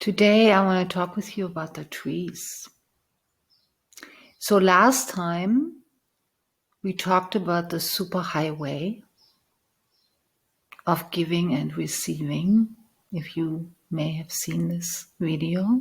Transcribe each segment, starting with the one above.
Today I want to talk with you about the trees. So last time we talked about the superhighway of giving and receiving, if you may have seen this video.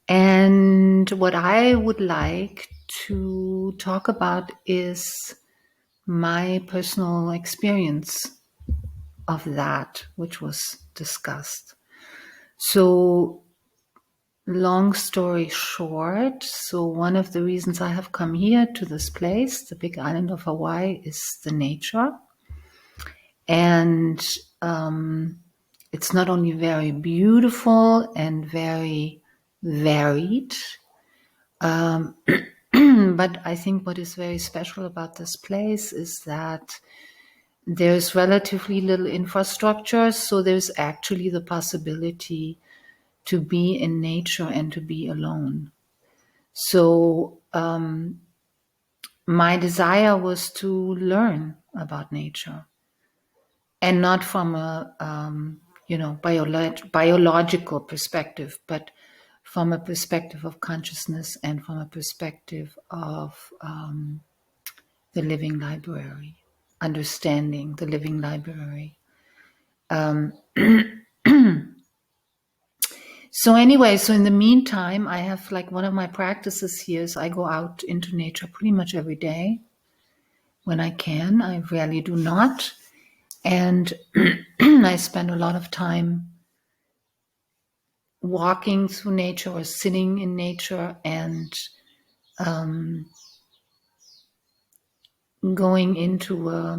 And what I would like to talk about is my personal experience of that, which was discussed. So long story short, so one of the reasons I have come here to this place, the big island of Hawaii, is the nature. And it's not only very beautiful and very varied, but I think what is very special about this place is that there's relatively little infrastructure, so there's actually the possibility to be in nature and to be alone. So my desire was to learn about nature, and not from a biological perspective, but from a perspective of consciousness and from a perspective of the living library, understanding the living library. So anyway, so in the meantime, I have like one of my practices here is I go out into nature pretty much every day when I can. I rarely do not. And I spend a lot of time walking through nature or sitting in nature and going into a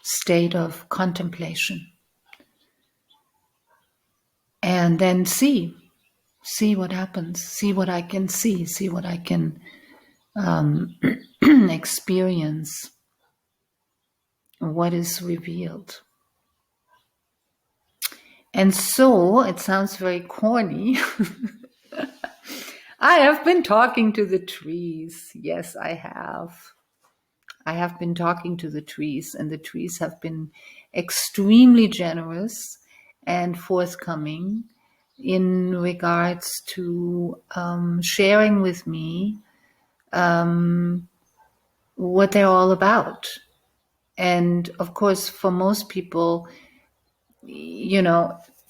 state of contemplation. And then see what happens, see what I can see what I can experience, what is revealed. And so, it sounds very corny, I have been talking to the trees. Yes, I have. I have been talking to the trees, and the trees have been extremely generous and forthcoming in regards to sharing with me what they're all about. And of course, for most people,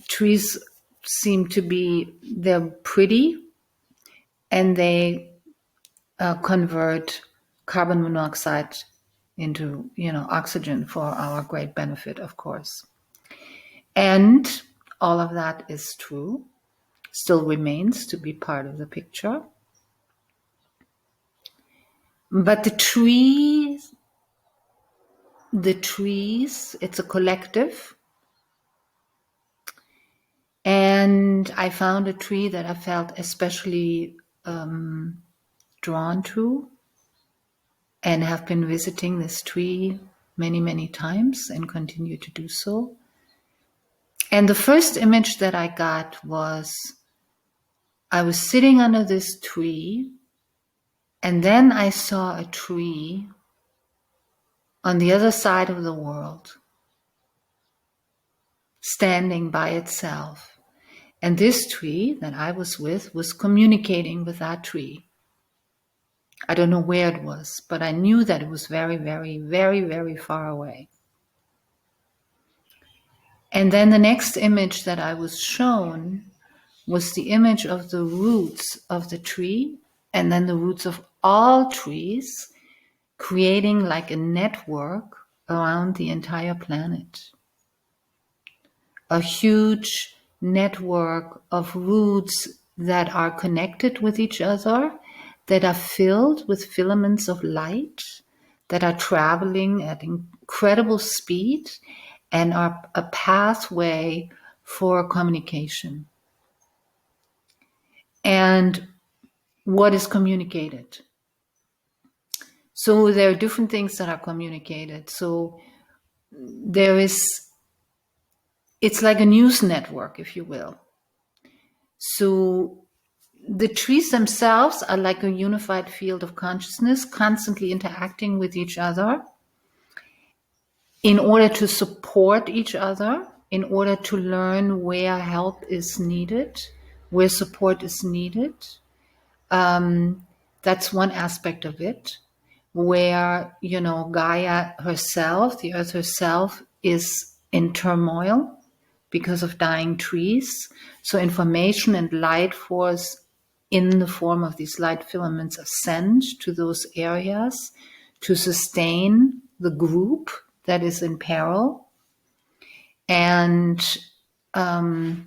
trees seem to be, they're pretty, and they convert carbon monoxide into, oxygen for our great benefit, of course. And all of that is true, still remains to be part of the picture. But the trees, it's a collective. And I found a tree that I felt especially drawn to, and have been visiting this tree many, many times and continue to do so. And the first image that I got was I was sitting under this tree, and then I saw a tree on the other side of the world, standing by itself. And this tree that I was with was communicating with that tree. I don't know where it was, but I knew that it was very, very, very, very far away. And then the next image that I was shown was the image of the roots of the tree, and then the roots of all trees, creating like a network around the entire planet. A huge network of roots that are connected with each other, that are filled with filaments of light, that are traveling at incredible speed and are a pathway for communication. And what is communicated? So there are different things that are communicated. So it's like a news network, if you will. So the trees themselves are like a unified field of consciousness, constantly interacting with each other in order to support each other, in order to learn where help is needed, where support is needed. That's one aspect of it, where, Gaia herself, the earth herself, is in turmoil because of dying trees. So information and light force in the form of these light filaments ascend to those areas to sustain the group that is in peril. And the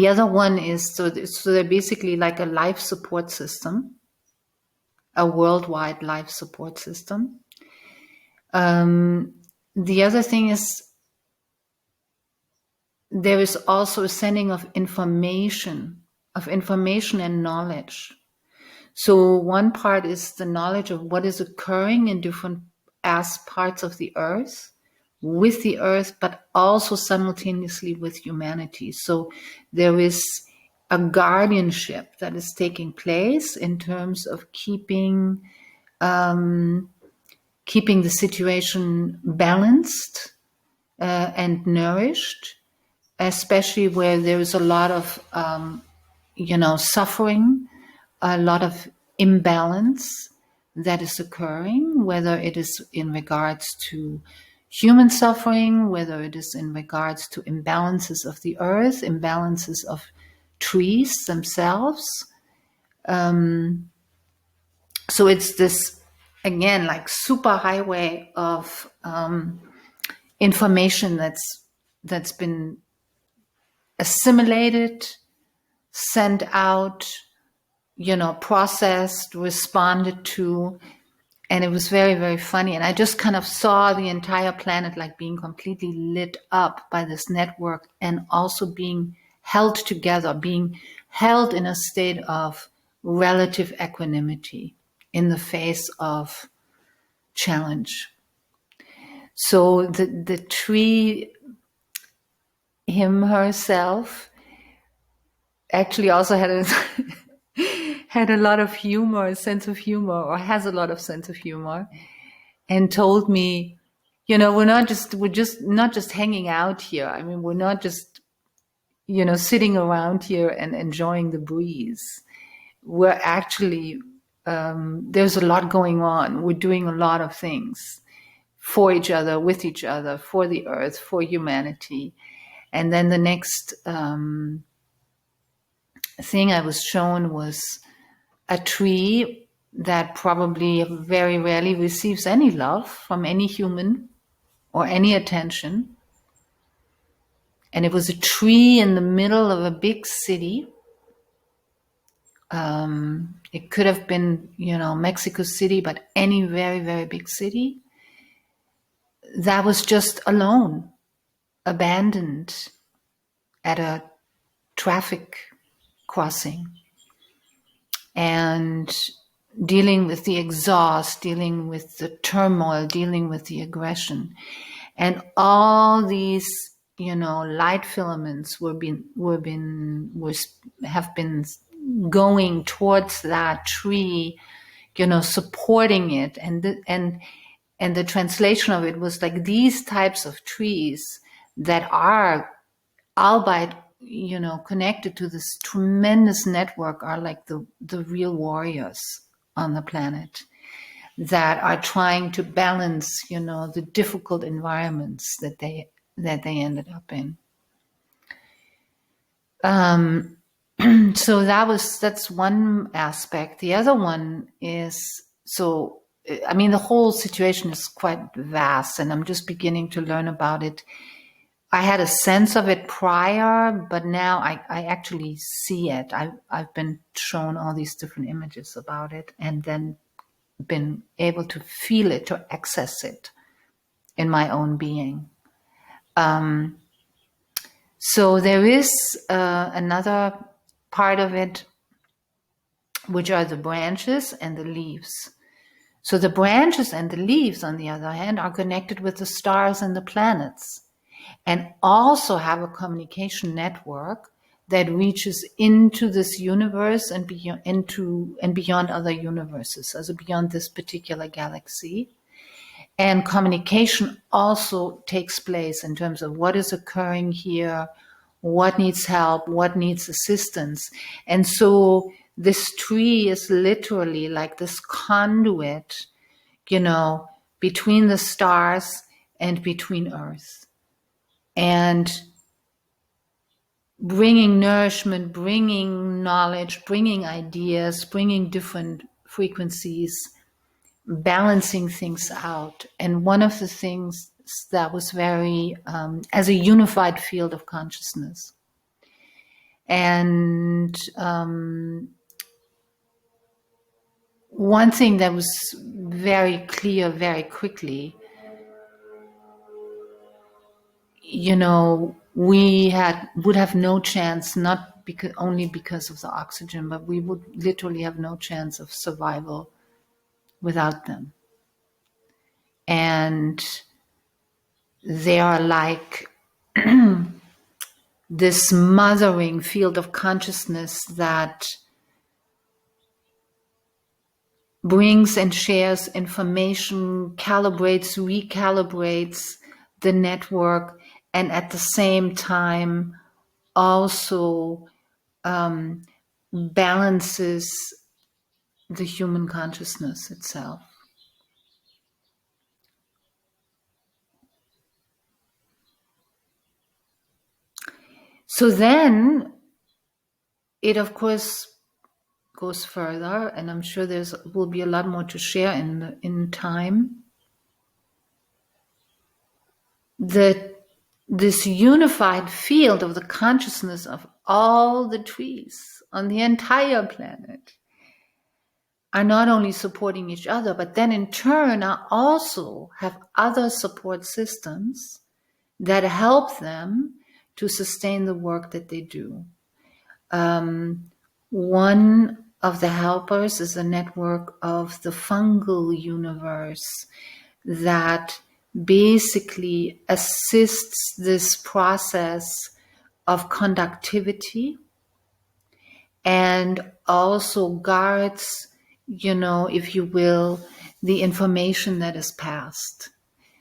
other one is, so they're basically like a life support system, a worldwide life support system. The other thing is, there is also a sending of information and knowledge. So one part is the knowledge of what is occurring in different parts of the earth, with the earth, but also simultaneously with humanity. So there is a guardianship that is taking place in terms of keeping the situation balanced and nourished, especially where there is a lot of suffering, a lot of imbalance that is occurring, whether it is in regards to human suffering, whether it is in regards to imbalances of the earth, imbalances of trees themselves. So it's this, again, like superhighway of information that's been assimilated, sent out, processed, responded to. And it was very, very funny. And I just kind of saw the entire planet like being completely lit up by this network, and also being held together, being held in a state of relative equanimity in the face of challenge. So the tree, herself, actually also had a lot of humor, sense of humor, or has a lot of sense of humor, and told me, we're just not just hanging out here. I mean, we're not just, sitting around here and enjoying the breeze. We're actually, there's a lot going on. We're doing a lot of things for each other, with each other, for the earth, for humanity. And then the next thing I was shown was a tree that probably very rarely receives any love from any human or any attention. And it was a tree in the middle of a big city. It could have been, Mexico City, but any very, very big city that was just alone, abandoned at a traffic crossing, and dealing with the exhaust, dealing with the turmoil, dealing with the aggression. And all these, light filaments have been going towards that tree, supporting it. And the translation of it was like, these types of trees that are, albeit, connected to this tremendous network, are like the real warriors on the planet that are trying to balance, the difficult environments that they ended up in. So that's one aspect. The other one is, the whole situation is quite vast, and I'm just beginning to learn about it. I had a sense of it prior, but now I actually see it. I've been shown all these different images about it, and then been able to feel it, to access it in my own being. So there is another part of it, which are the branches and the leaves. So the branches and the leaves, on the other hand, are connected with the stars and the planets, and also have a communication network that reaches into this universe and beyond other universes, also beyond this particular galaxy. And communication also takes place in terms of what is occurring here, what needs help, what needs assistance. And so this tree is literally like this conduit, between the stars and between Earth. And bringing nourishment, bringing knowledge, bringing ideas, bringing different frequencies, balancing things out. And one of the things that was very, as a unified field of consciousness. And one thing that was very clear very quickly, we would have no chance, not only because of the oxygen, but we would literally have no chance of survival without them. And they are like this mothering field of consciousness that brings and shares information, calibrates, recalibrates the network, and at the same time also balances the human consciousness itself. So then it, of course, goes further, and I'm sure will be a lot more to share in time. This unified field of the consciousness of all the trees on the entire planet are not only supporting each other, but then in turn also have other support systems that help them to sustain the work that they do. One of the helpers is a network of the fungal universe that basically assists this process of conductivity and also guards, if you will, the information that is passed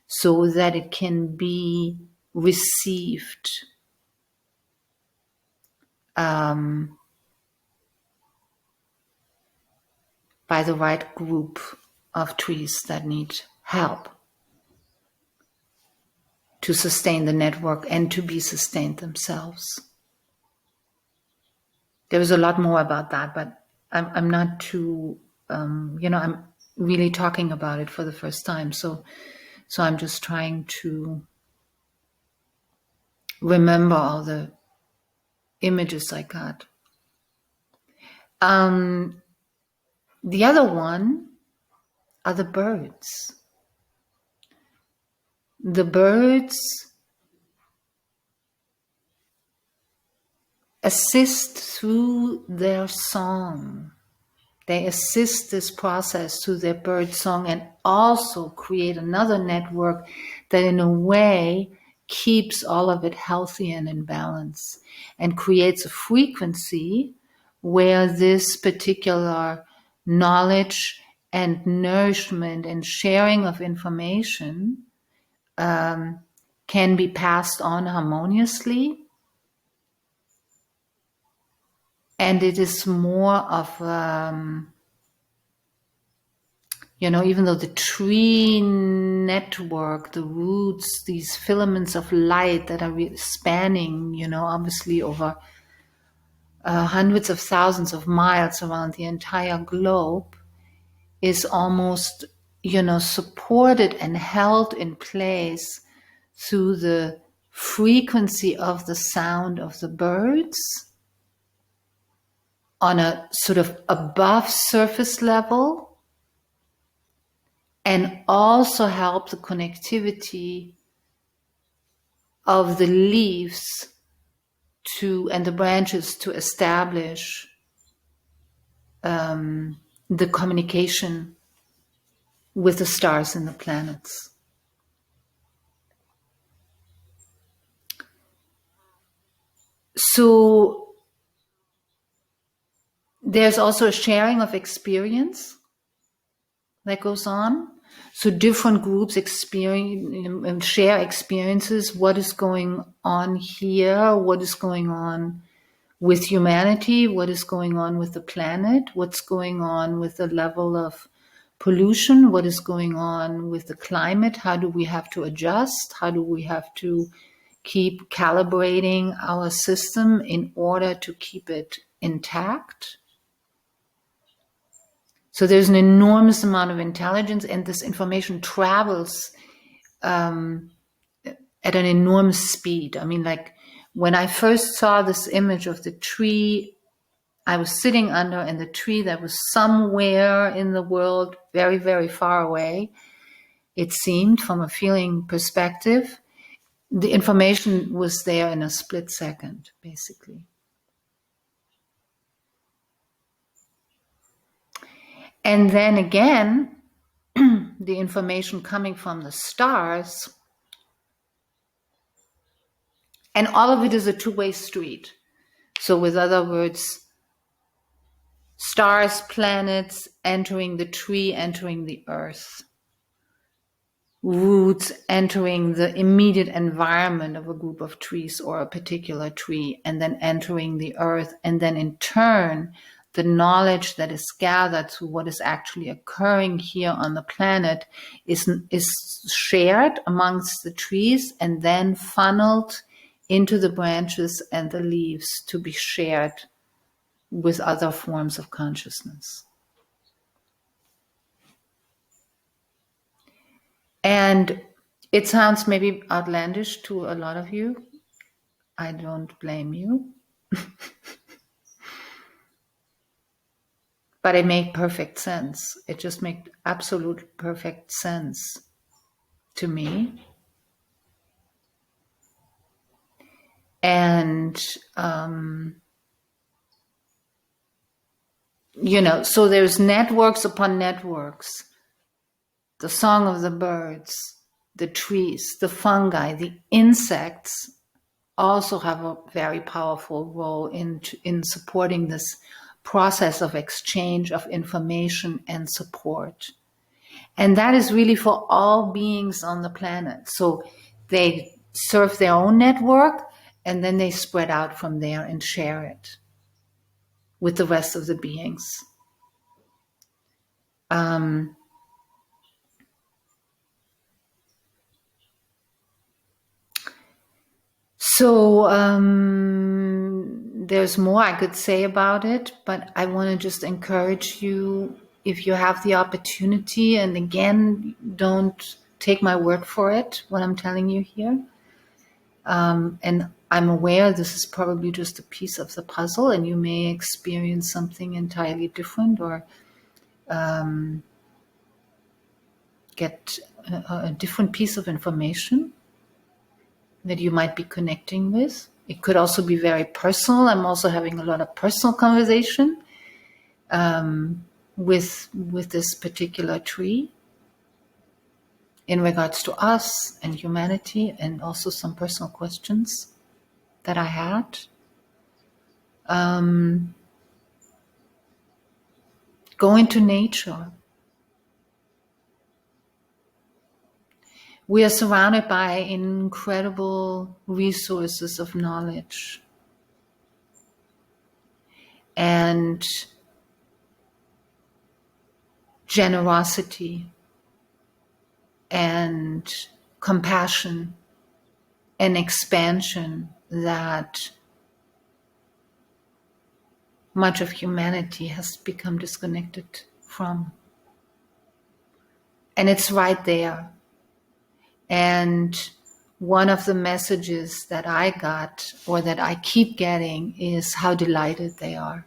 so that it can be received by the right group of trees that need help to sustain the network and to be sustained themselves. There was a lot more about that, but I'm not too, I'm really talking about it for the first time. So I'm just trying to remember all the images I got. The other one are the birds. The birds assist through their song. They assist this process through their bird song and also create another network that in a way keeps all of it healthy and in balance and creates a frequency where this particular knowledge and nourishment and sharing of information can be passed on harmoniously. And it is more of, even though the tree network, the roots, these filaments of light that are spanning, obviously over hundreds of thousands of miles around the entire globe, is almost, supported and held in place through the frequency of the sound of the birds on a sort of above surface level, and also help the connectivity of the leaves and the branches to establish the communication with the stars and the planets. So there's also a sharing of experience that goes on. So different groups share experiences. What is going on here? What is going on with humanity? What is going on with the planet? What's going on with the level of pollution? What is going on with the climate? How do we have to adjust? How do we have to keep calibrating our system in order to keep it intact? So there's an enormous amount of intelligence, and this information travels at an enormous speed. I mean, like when I first saw this image of the tree I was sitting under, and the tree that was somewhere in the world, very, very far away, it seemed, from a feeling perspective, the information was there in a split second, basically. And then again, the information coming from the stars, and all of it is a two-way street. So with other words, stars, planets entering the tree, entering the earth, roots entering the immediate environment of a group of trees or a particular tree, and then entering the earth, and then in turn, the knowledge that is gathered through what is actually occurring here on the planet is shared amongst the trees and then funneled into the branches and the leaves to be shared with other forms of consciousness. And it sounds maybe outlandish to a lot of you. I don't blame you. But it made perfect sense. It just made absolute perfect sense to me. And, so there's networks upon networks. The song of the birds, the trees, the fungi, the insects also have a very powerful role in supporting this process of exchange of information and support. And that is really for all beings on the planet. So they serve their own network, and then they spread out from there and share it with the rest of the beings. So there's more I could say about it, but I want to just encourage you, if you have the opportunity, and again, don't take my word for it, what I'm telling you here. And I'm aware this is probably just a piece of the puzzle, and you may experience something entirely different, or get a different piece of information that you might be connecting with. It could also be very personal. I'm also having a lot of personal conversation with this particular tree in regards to us and humanity, and also some personal questions that I had. Go into nature. We are surrounded by incredible resources of knowledge and generosity and compassion and expansion that much of humanity has become disconnected from. And it's right there. And one of the messages that I got, or that I keep getting, is how delighted they are.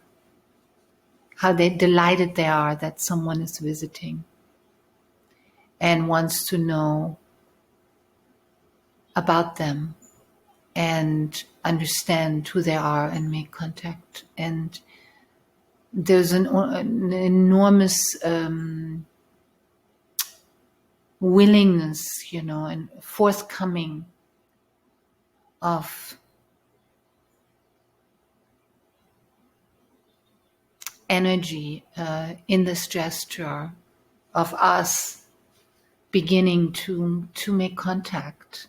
How delighted they are that someone is visiting and wants to know about them and understand who they are and make contact. And there's an enormous willingness, and forthcoming of energy in this gesture of us beginning to make contact.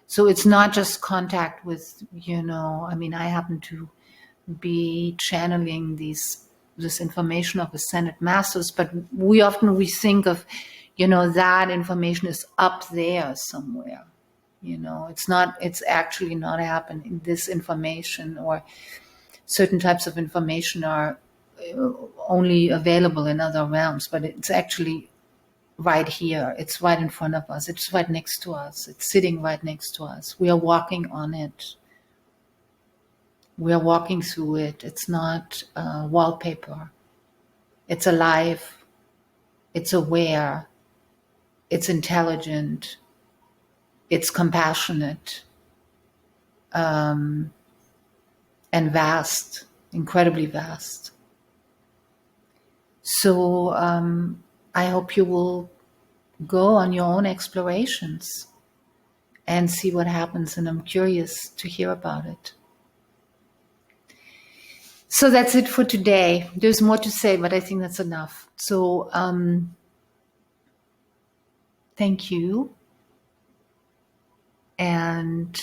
So it's not just contact with, I mean, I happen to be channeling this information of ascended masters, but we think of, that information is up there somewhere. It's actually not happening. This information or certain types of information are only available in other realms, but it's actually right here. It's right in front of us. It's right next to us. It's sitting right next to us. We are walking on it. We are walking through it. It's not wallpaper. It's alive. It's aware. It's intelligent. It's compassionate. And vast, incredibly vast. So I hope you will go on your own explorations and see what happens, and I'm curious to hear about it. So that's it for today. There's more to say, but I think that's enough. So thank you. And